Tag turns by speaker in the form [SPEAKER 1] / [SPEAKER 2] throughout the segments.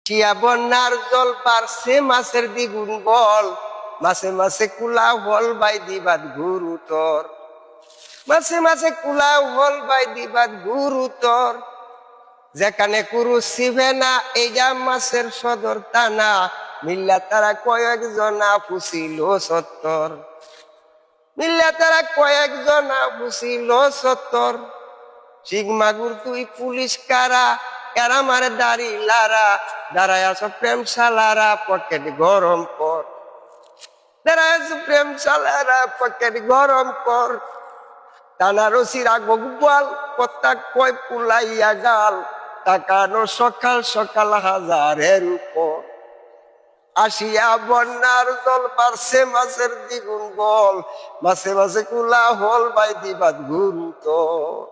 [SPEAKER 1] টিয়া বন্যার জল পারছে মাছের দ্বিগুণ বল, মাছে মাছে কুলা হল বাই দিবাদ গুরুতর, মাছে মাছে কুলা হল বাই দিবাদ গুরুতর। যেখানে কুরু শিবে না এইটা মাছের সদর টানা, মিল্লা তারা কয়েকজনা পুষিল সত্তর, মিল্লা তারা কয়েকজনা পুষিল সত্তর। শিখ মাগুর তুই পুলিশ কারা, এরা মারে দাড়ি লারা, দাঁড়ায় আছো প্রেম শালারা পকেট গরম কর, দাঁড়ায় আছো প্রেম শালারা পকেট গরম কর। টানা রসিরা গোপাল কত্তা কয় পুলাইয়া গাল, টাকানো সকাল সকাল হাজারের উপর। আসিয়া বন্যার জল পারছে মাছের দ্বিগুণ বল, মাছে মাছে কুলা হল বাই দিবাদ গুরুতর,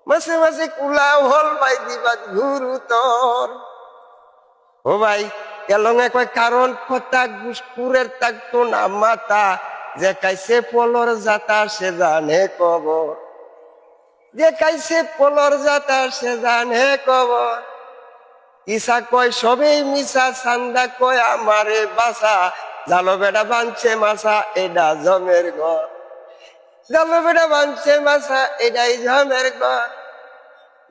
[SPEAKER 1] মাঝে মাঝে কুলা হল বাই দিবাদ গুরুতর। ও ভাই এলঙে কয় কারণ কথা গুসপুরের থাকতো না মাথা, যে কাইছে পলর যাতা সে জানে কবর, যে কাইছে পলর যাতা সে জানে কবর। ইসা কয় সবেই মিশা, সান্দা কয় আমারে বাসা, জালো বেটা বানছে মাসা এডা জমের ঘর, জালো বেটা বানছে মাসা এডাই জমের ঘর।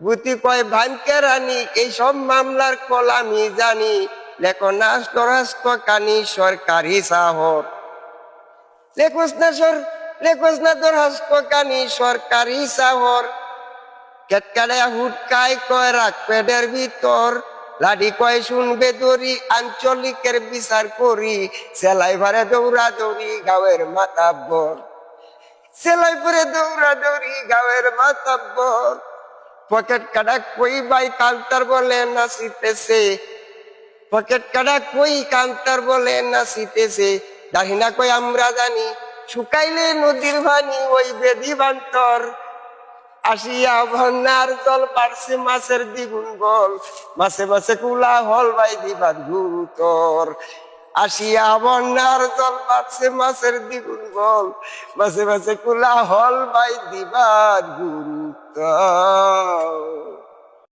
[SPEAKER 1] বুতি কয় ভানকে রানী এইসব মামলার কল আমি জানি, লেখো নাস্ত রাস্ত কানি সরকারি শহর, লেখোস না তোর হাস্ত কানি সরকারি শহর। কেটকাড়ে হুটকায় কয় রাখ পেটের ভিতর, লাডি কয় শুনবে দড়ি আঞ্চলিকের বিচার করি, সেলাই ভারে দৌড়া দৌড়ি গাঁয়ের মাতাব্বর, সেলাই পরে দৌড়া দৌড়ি গাঁয়ের মাতাব্বর। পকেট কাটা কই বাই কান্তার বলে নাচিতেছে, পকেট কাটা কই কান্তার বলে নাচিতেছে। দাহিনা কই আমরা জানি শুকাইলে নদীর ভানি ওই বেদি বান্তর। আসিয়া বন্যার জল পারছে মাছের দ্বিগুণ বল, মাছে মাছে কুলা হল বাই দিবাদ গুরুতর। আসিয়া বন্যার জল পারছে মাছের দ্বিগুণ বল, মাছে মাছে কুলা হল বাই দিবাদ গুরুতর।